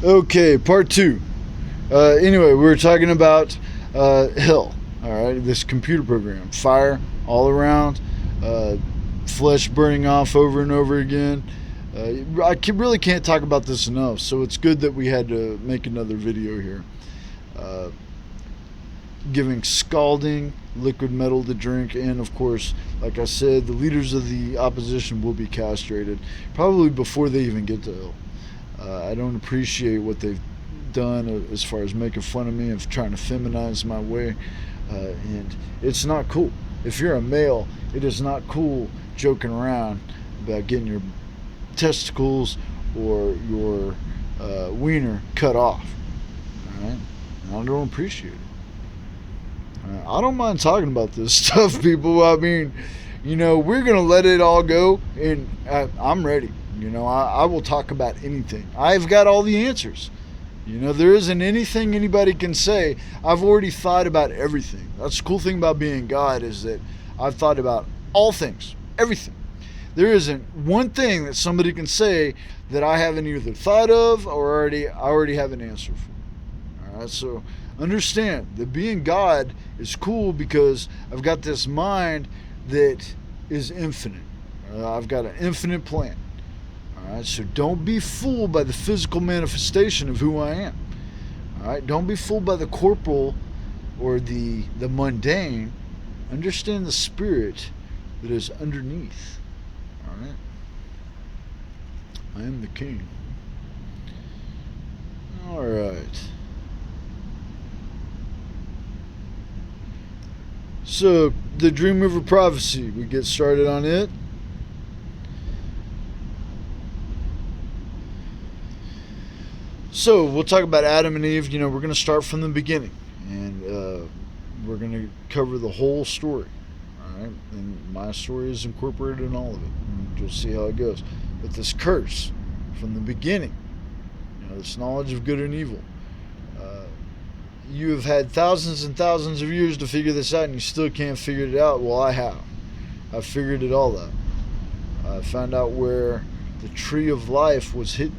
Okay, part two. Anyway, we were talking about hell. All right, this computer program, fire all around, uh, flesh burning off over and over again. Really can't talk about this enough, so it's good that we had to make another video here. Uh, Giving scalding liquid metal to drink, and of course, like I said, the leaders of the opposition will be castrated probably before they even get to hell. I don't appreciate what they've done as far as making fun of me of trying to feminize my way, and it's not cool. If you're a male, it is not cool joking around about getting your testicles or your wiener cut off. All right, I don't appreciate it. I don't mind talking about this stuff, people. I mean, we're going to let it all go, and I'm ready. I will talk about anything. I've got all the answers. There isn't anything anybody can say. I've already thought about everything. That's the cool thing about being God, is that I've thought about all things, everything. There isn't one thing that somebody can say that I haven't either thought of or I already have an answer for. All right, so understand that being God is cool because I've got this mind that is infinite. I've got an infinite plan. All right, so don't be fooled by the physical manifestation of who I am. All right, don't be fooled by the corporal or the mundane. Understand the spirit that is underneath. All right, I am the king. All right. So, the Dreamweaver Prophecy, we get started on it. So, we'll talk about Adam and Eve. We're going to start from the beginning, and we're going to cover the whole story. All right, and my story is incorporated in all of it, and you'll see how it goes. But this curse, from the beginning, this knowledge of good and evil, you have had thousands and thousands of years to figure this out, and you still can't figure it out. Well, I have. I've figured it all out. I found out where the tree of life was hidden.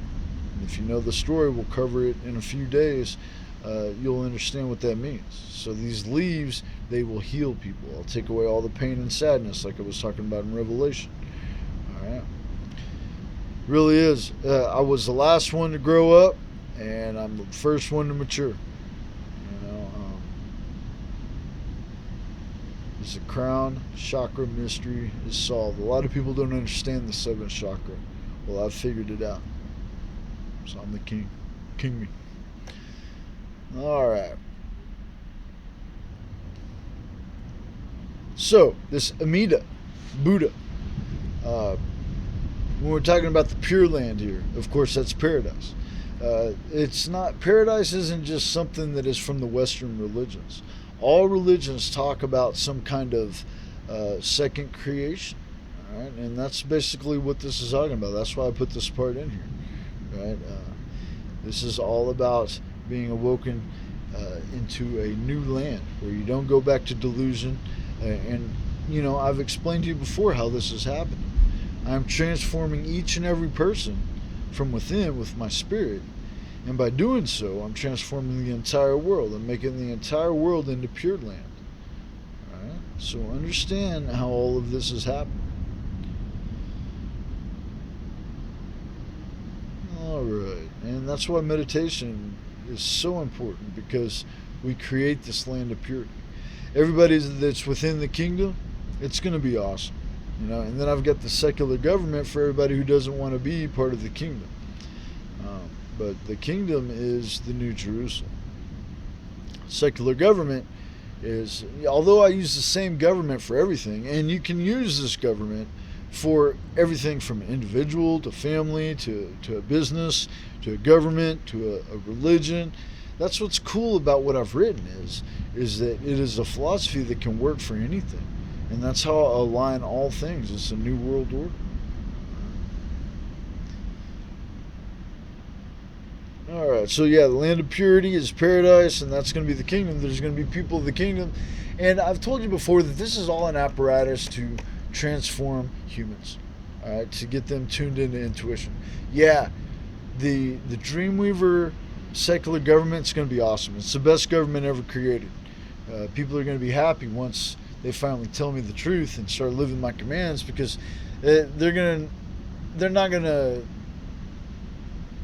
And if you know the story, we'll cover it in a few days. You'll understand what that means. So these leaves, they will heal people. I'll take away all the pain and sadness, like I was talking about in Revelation. All right. Really is. I was the last one to grow up, and I'm the first one to mature. The crown chakra mystery is solved. A lot of people don't understand the seventh chakra. Well, I've figured it out. So I'm the king. King me. Alright. So, this Amida, Buddha, when we're talking about the Pure Land here, of course that's paradise. It's not, paradise isn't just something that is from the Western religions. All religions talk about some kind of second creation, all right? And that's basically what this is talking about. That's why I put this part in here, right? This is all about being awoken into a new land where you don't go back to delusion. And I've explained to you before how this is happening. I'm transforming each and every person from within with my spirit. And by doing so, I'm transforming the entire world. I'm making the entire world into Pure Land. All right? So understand how all of this is happening. All right. And that's why meditation is so important, because we create this land of purity. Everybody that's within the kingdom, it's going to be awesome. And then I've got the secular government for everybody who doesn't want to be part of the kingdom. But the kingdom is the New Jerusalem. Secular government is, although I use the same government for everything, and you can use this government for everything from an individual to family to a business to a government to a religion. That's what's cool about what I've written is that it is a philosophy that can work for anything. And that's how I align all things. It's a new world order. Alright, so yeah, the land of purity is paradise, and that's going to be the kingdom. There's going to be people of the kingdom. And I've told you before that this is all an apparatus to transform humans, alright, to get them tuned into intuition. Yeah, the Dreamweaver secular government's going to be awesome. It's the best government ever created. People are going to be happy once they finally tell me the truth and start living my commands, because they're not going to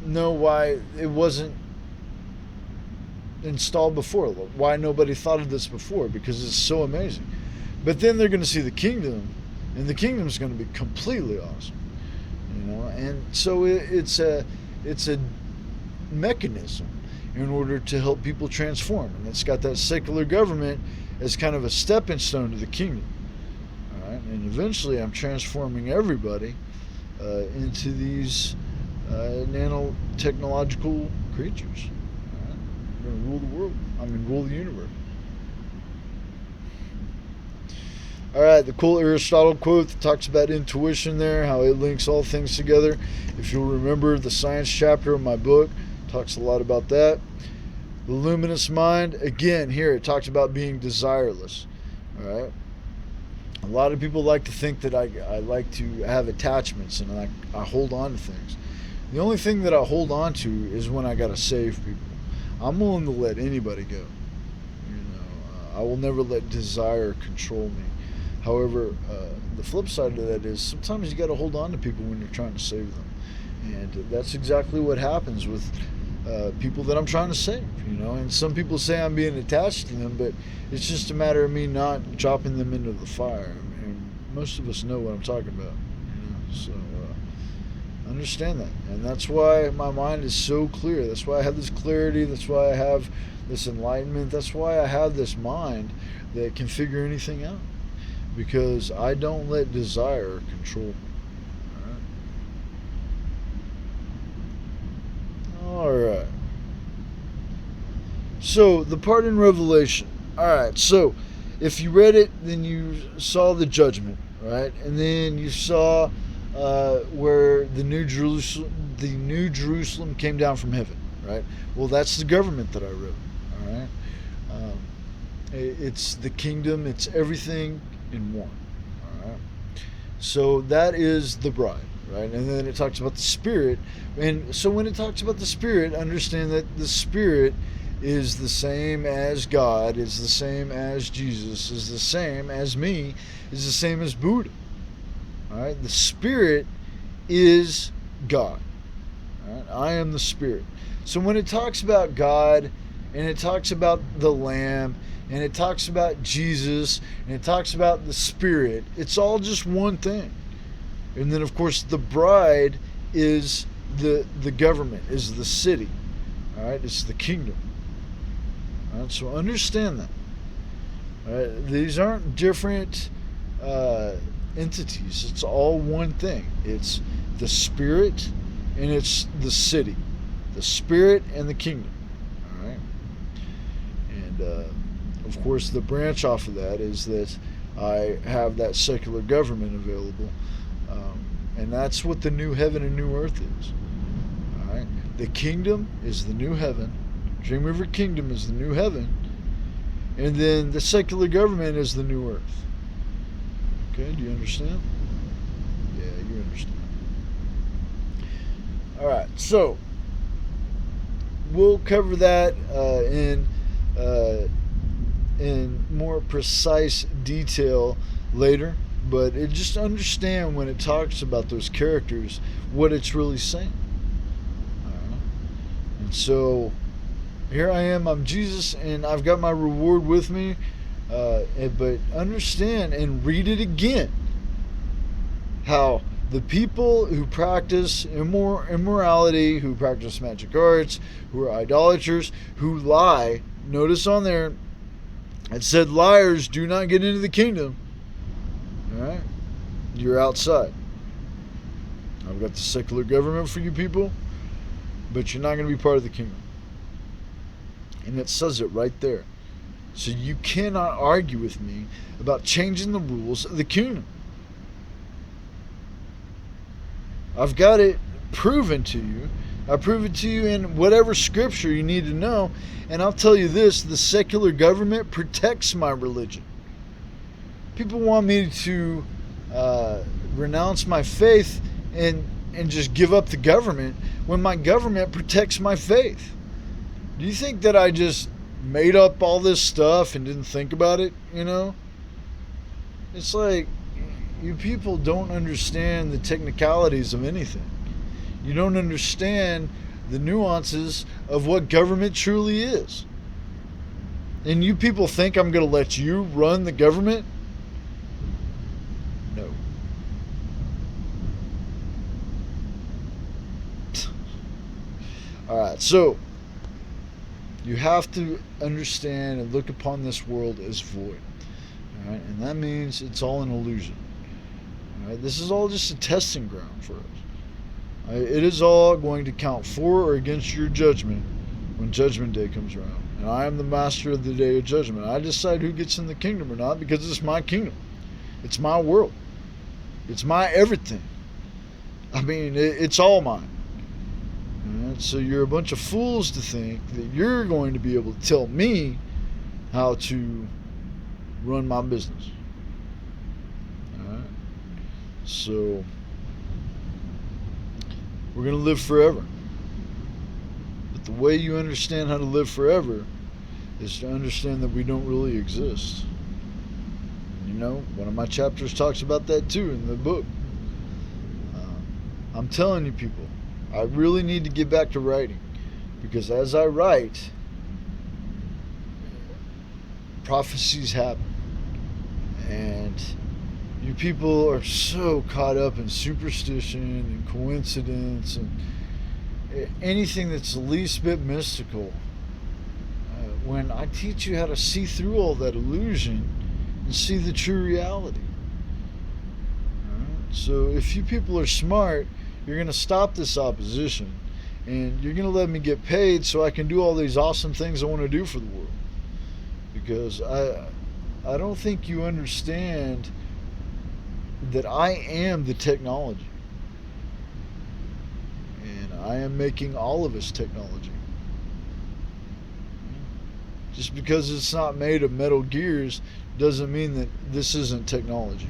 know why it wasn't installed before, why nobody thought of this before, because it's so amazing. But then they're going to see the kingdom, and the kingdom's going to be completely awesome, and so it's a mechanism in order to help people transform, and it's got that secular government as kind of a stepping stone to the kingdom. All right, and eventually I'm transforming everybody into these nanotechnological creatures. All right? I'm going to rule the world. I'm going to rule the universe. All right, the cool Aristotle quote that talks about intuition there, how it links all things together. If you'll remember, the science chapter of my book talks a lot about that. The luminous mind, again, here it talks about being desireless. All right. A lot of people like to think that I like to have attachments and I hold on to things. The only thing that I hold on to is when I got to save people. I'm willing to let anybody go. I will never let desire control me. However, the flip side of that is sometimes you got to hold on to people when you're trying to save them. And that's exactly what happens with people that I'm trying to save, and some people say I'm being attached to them, but it's just a matter of me not dropping them into the fire, and most of us know what I'm talking about, so understand that, and that's why my mind is so clear. That's why I have this clarity. That's why I have this enlightenment. That's why I have this mind that can figure anything out, because I don't let desire control me. Alright. So, the part in Revelation. Alright, so, if you read it, then you saw the judgment, right? And then you saw where the New Jerusalem came down from heaven, right? Well, that's the government that I wrote, alright? It's the kingdom, it's everything in one, alright? So, that is the bride. Right? And then it talks about the Spirit. And so when it talks about the Spirit, understand that the Spirit is the same as God, is the same as Jesus, is the same as me, is the same as Buddha. All right? The Spirit is God. All right? I am the Spirit. So when it talks about God, and it talks about the Lamb, and it talks about Jesus, and it talks about the Spirit, it's all just one thing. And then, of course, the bride is the government, is the city. All right, it's the kingdom. All right, so understand that. All right, these aren't different entities. It's all one thing. It's the Spirit and it's the city. The Spirit and the kingdom. All right, and of course, the branch off of that is that I have that secular government available. And that's what the new heaven and new earth is. All right. The kingdom is the new heaven. Dreamweaver Kingdom is the new heaven. And then the secular government is the new earth. Okay, do you understand? Yeah, you understand. All right, so we'll cover that in more precise detail later. But just understand when it talks about those characters, what it's really saying. And so, here I am, I'm Jesus, and I've got my reward with me. But understand and read it again. How the people who practice immorality, who practice magic arts, who are idolaters, who lie, notice on there, it said liars do not get into the kingdom. Alright? You're outside. I've got the secular government for you people, but you're not going to be part of the kingdom. And it says it right there. So you cannot argue with me about changing the rules of the kingdom. I've got it proven to you. I prove it to you in whatever scripture you need to know. And I'll tell you this, the secular government protects my religion. People want me to renounce my faith and just give up the government. when my government protects my faith? Do you think that I just made up all this stuff and didn't think about it, you know? It's like, you people don't understand the technicalities of anything. You don't understand the nuances of what government truly is. And you people think I'm going to let you run the government? No. Alright, so you have to understand and look upon this world as void. Alright, and that means it's all an illusion. Alright, this is all just a testing ground for us. It is all going to count for or against your judgment when Judgment Day comes around. And I am the master of the day of judgment. I decide who gets in the kingdom or not because it's my kingdom. It's my world. It's my everything. I mean, it's all mine. Right? So you're a bunch of fools to think that you're going to be able to tell me how to run my business. All right? So we're going to live forever. But the way you understand how to live forever is to understand that we don't really exist. You know, one of my chapters talks about that too in the book. I'm telling you people, I really need to get back to writing, because as I write, prophecies happen. And you people are so caught up in superstition and coincidence and anything that's the least bit mystical, when I teach you how to see through all that illusion and see the true reality. Right? So if you people are smart, you're going to stop this opposition and you're going to let me get paid so I can do all these awesome things I want to do for the world. Because I don't think you understand that I am the technology. And I am making all of us technology. Just because it's not made of metal gears doesn't mean that this isn't technology.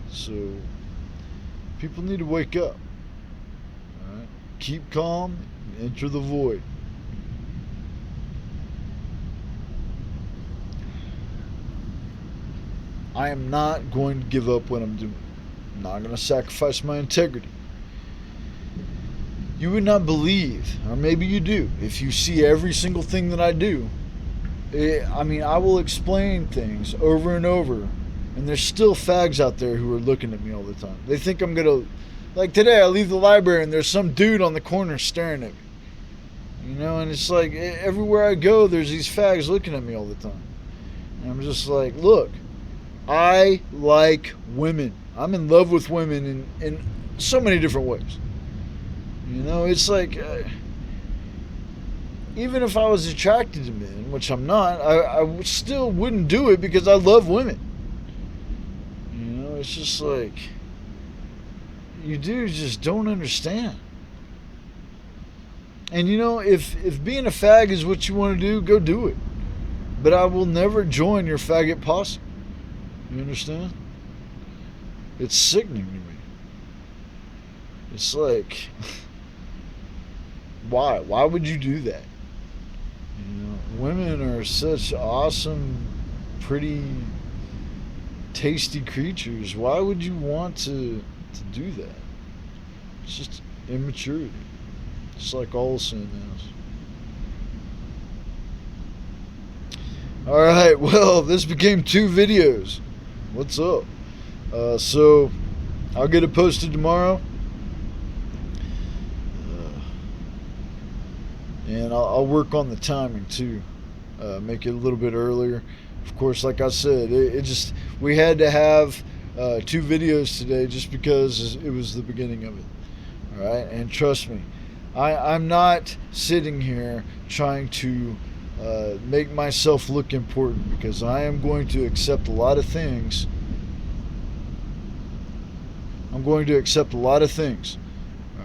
So people need to wake up. All right? Keep calm and enter the void. I am not going to give up what I'm doing. I'm not going to sacrifice my integrity. You would not believe, or maybe you do, if you see every single thing that I do. I mean, I will explain things over and over, and there's still fags out there who are looking at me all the time. They think I'm going to, like today I leave the library and there's some dude on the corner staring at me. You know, and it's like everywhere I go there's these fags looking at me all the time. And I'm just like, look, I like women. I'm in love with women in so many different ways. You know, it's like, even if I was attracted to men, which I'm not, I still wouldn't do it because I love women. You know, it's just like, you dudes just don't understand. And you know, if being a fag is what you want to do, go do it. But I will never join your faggot posse. You understand? It's sickening to me. It's like, why? Why would you do that? You know, women are such awesome, pretty, tasty creatures. Why would you want to do that? It's just immaturity. Just like all sin is. Alright, well, this became 2 videos. What's up? So, I'll get it posted tomorrow. And I'll work on the timing too. Make it a little bit earlier. Of course, like I said, we had to have 2 videos today just because it was the beginning of it. Alright, and trust me, I'm not sitting here trying to make myself look important, because I am going to accept a lot of things.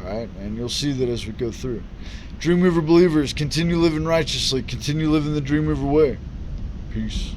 Alright, and you'll see that as we go through. Dreamweaver believers, continue living righteously, continue living the Dreamweaver way. Peace.